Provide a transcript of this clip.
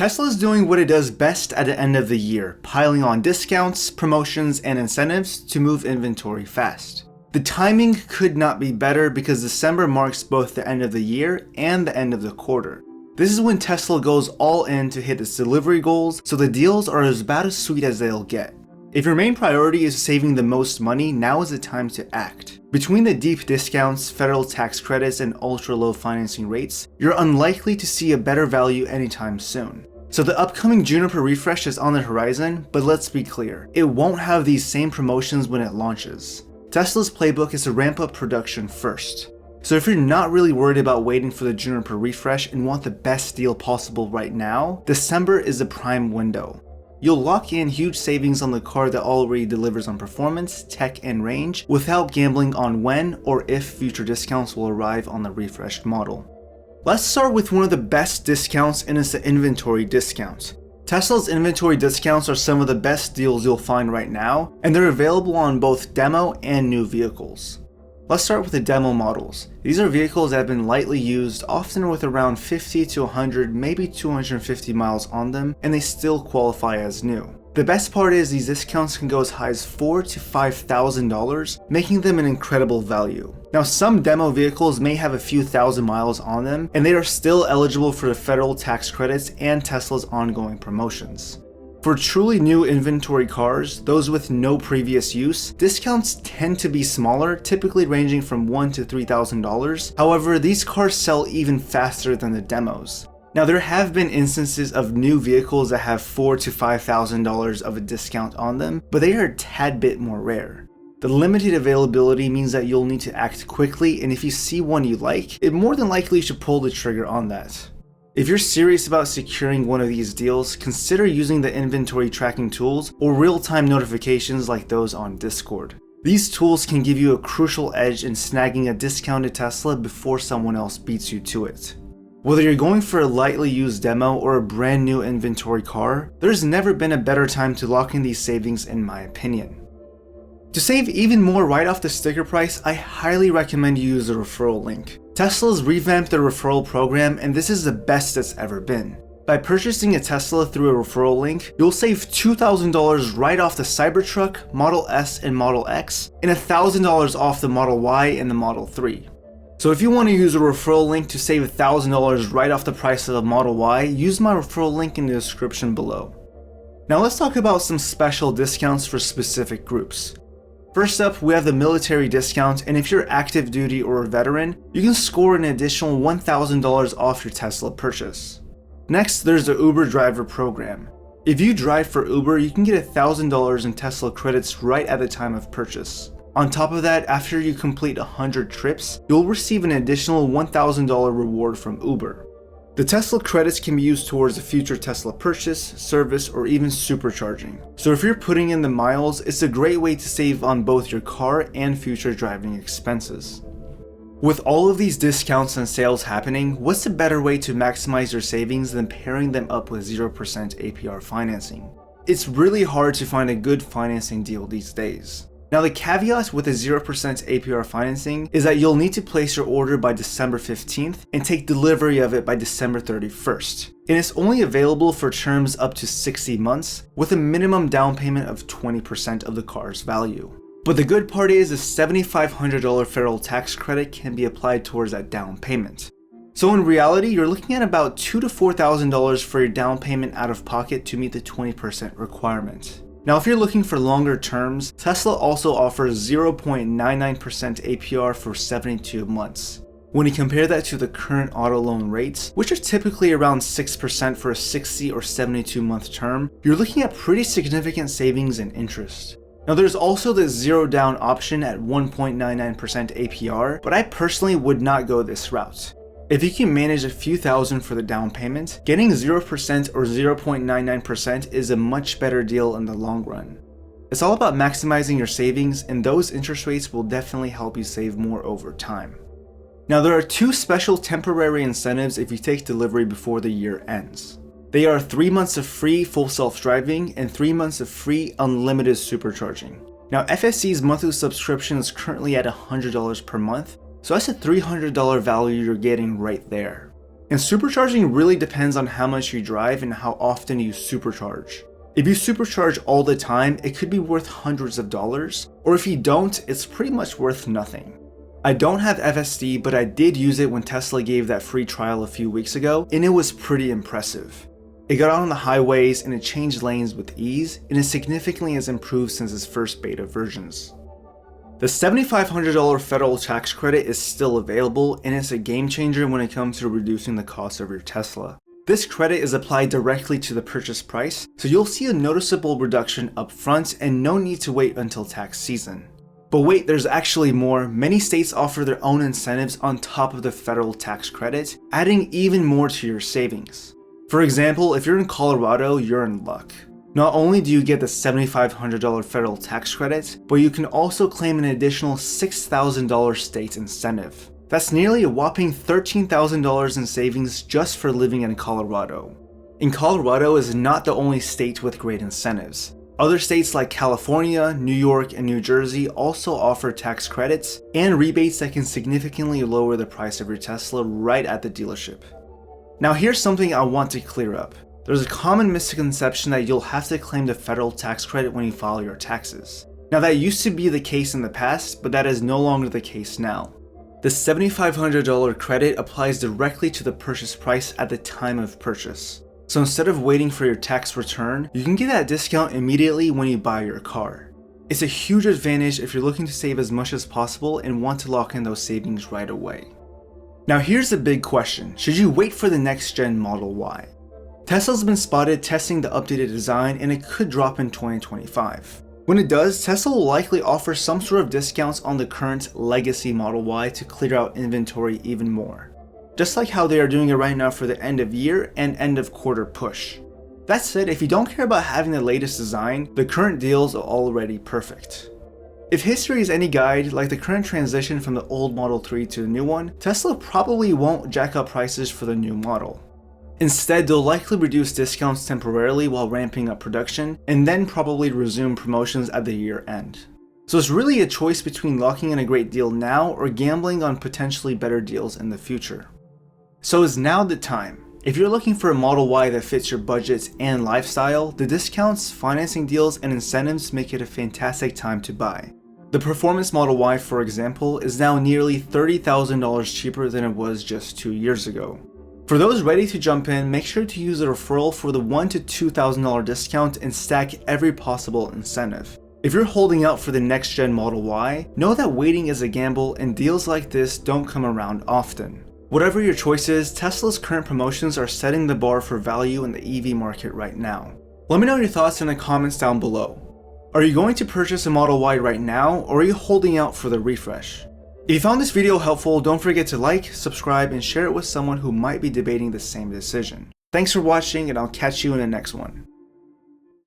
Tesla is doing what it does best at the end of the year, piling on discounts, promotions, and incentives to move inventory fast. The timing could not be better because December marks both the end of the year and the end of the quarter. This is when Tesla goes all in to hit its delivery goals, so the deals are about as sweet as they'll get. If your main priority is saving the most money, now is the time to act. Between the deep discounts, federal tax credits, and ultra-low financing rates, you're unlikely to see a better value anytime soon. So the upcoming Juniper refresh is on the horizon, but let's be clear, it won't have these same promotions when it launches. Tesla's playbook is to ramp up production first. So if you're not really worried about waiting for the Juniper refresh and want the best deal possible right now, December is the prime window. You'll lock in huge savings on the car that already delivers on performance, tech, and range without gambling on when or if future discounts will arrive on the refreshed model. Let's start with one of the best discounts, and it's the inventory discount. Tesla's inventory discounts are some of the best deals you'll find right now, and they're available on both demo and new vehicles. Let's start with the demo models. These are vehicles that have been lightly used, often with around 50 to 100, maybe 250 miles on them, and they still qualify as new. The best part is these discounts can go as high as $4,000 to $5,000, making them an incredible value. Now, some demo vehicles may have a few thousand miles on them, and they are still eligible for the federal tax credits and Tesla's ongoing promotions. For truly new inventory cars, those with no previous use, discounts tend to be smaller, typically ranging from $1,000 to $3,000. However, these cars sell even faster than the demos. Now, there have been instances of new vehicles that have $4,000 to $5,000 of a discount on them, but they are a tad bit more rare. The limited availability means that you'll need to act quickly, and if you see one you like, it more than likely you should pull the trigger on that. If you're serious about securing one of these deals, consider using the inventory tracking tools or real-time notifications like those on Discord. These tools can give you a crucial edge in snagging a discounted Tesla before someone else beats you to it. Whether you're going for a lightly used demo or a brand new inventory car, there's never been a better time to lock in these savings in my opinion. To save even more right off the sticker price, I highly recommend you use the referral link. Tesla's revamped their referral program, and this is the best it's ever been. By purchasing a Tesla through a referral link, you'll save $2,000 right off the Cybertruck, Model S, and Model X, and $1,000 off the Model Y and the Model 3. So if you want to use a referral link to save $1,000 right off the price of the Model Y, use my referral link in the description below. Now let's talk about some special discounts for specific groups. First up, we have the military discount, and if you're active duty or a veteran, you can score an additional $1,000 off your Tesla purchase. Next, there's the Uber driver program. If you drive for Uber, you can get $1,000 in Tesla credits right at the time of purchase. On top of that, after you complete 100 trips, you'll receive an additional $1,000 reward from Uber. The Tesla credits can be used towards a future Tesla purchase, service, or even supercharging. So if you're putting in the miles, it's a great way to save on both your car and future driving expenses. With all of these discounts and sales happening, what's a better way to maximize your savings than pairing them up with 0% APR financing? It's really hard to find a good financing deal these days. Now, the caveat with the 0% APR financing is that you'll need to place your order by December 15th and take delivery of it by December 31st. And it's only available for terms up to 60 months with a minimum down payment of 20% of the car's value. But the good part is a $7,500 federal tax credit can be applied towards that down payment. So in reality, you're looking at about $2,000 to $4,000 for your down payment out of pocket to meet the 20% requirement. Now, if you're looking for longer terms, Tesla also offers 0.99% APR for 72 months. When you compare that to the current auto loan rates, which are typically around 6% for a 60 or 72 month term, you're looking at pretty significant savings in interest. Now, there's also the zero down option at 1.99% APR, but I personally would not go this route. If you can manage a few thousand for the down payment, getting 0% or 0.99% is a much better deal in the long run. It's all about maximizing your savings, and those interest rates will definitely help you save more over time. Now, there are two special temporary incentives if you take delivery before the year ends. They are 3 months of free full self-driving and 3 months of free unlimited supercharging. Now, FSC's monthly subscription is currently at $100 per month, so that's a $300 value you're getting right there. And supercharging really depends on how much you drive and how often you supercharge. If you supercharge all the time, it could be worth hundreds of dollars, or if you don't, it's pretty much worth nothing. I don't have FSD, but I did use it when Tesla gave that free trial a few weeks ago, and it was pretty impressive. It got out on the highways and it changed lanes with ease, and it significantly has improved since its first beta versions. The $7,500 federal tax credit is still available, and it's a game changer when it comes to reducing the cost of your Tesla. This credit is applied directly to the purchase price, so you'll see a noticeable reduction up front and no need to wait until tax season. But wait, there's actually more. Many states offer their own incentives on top of the federal tax credit, adding even more to your savings. For example, if you're in Colorado, you're in luck. Not only do you get the $7,500 federal tax credit, but you can also claim an additional $6,000 state incentive. That's nearly a whopping $13,000 in savings just for living in Colorado. And Colorado is not the only state with great incentives. Other states like California, New York, and New Jersey also offer tax credits and rebates that can significantly lower the price of your Tesla right at the dealership. Now here's something I want to clear up. There's a common misconception that you'll have to claim the federal tax credit when you file your taxes. Now that used to be the case in the past, but that is no longer the case now. The $7,500 credit applies directly to the purchase price at the time of purchase. So instead of waiting for your tax return, you can get that discount immediately when you buy your car. It's a huge advantage if you're looking to save as much as possible and want to lock in those savings right away. Now here's the big question, should you wait for the next gen Model Y? Tesla's been spotted testing the updated design and it could drop in 2025. When it does, Tesla will likely offer some sort of discounts on the current legacy Model Y to clear out inventory even more. Just like how they are doing it right now for the end of year and end of quarter push. That said, if you don't care about having the latest design, the current deals are already perfect. If history is any guide, like the current transition from the old Model 3 to the new one, Tesla probably won't jack up prices for the new model. Instead, they'll likely reduce discounts temporarily while ramping up production, and then probably resume promotions at the year end. So it's really a choice between locking in a great deal now or gambling on potentially better deals in the future. So is now the time. If you're looking for a Model Y that fits your budget and lifestyle, the discounts, financing deals, and incentives make it a fantastic time to buy. The performance Model Y, for example, is now nearly $30,000 cheaper than it was just 2 years ago. For those ready to jump in, make sure to use a referral for the $1,000 to $2,000 discount and stack every possible incentive. If you're holding out for the next gen Model Y, know that waiting is a gamble and deals like this don't come around often. Whatever your choice is, Tesla's current promotions are setting the bar for value in the EV market right now. Let me know your thoughts in the comments down below. Are you going to purchase a Model Y right now, or are you holding out for the refresh? If you found this video helpful, don't forget to like, subscribe, and share it with someone who might be debating the same decision. Thanks for watching, and I'll catch you in the next one.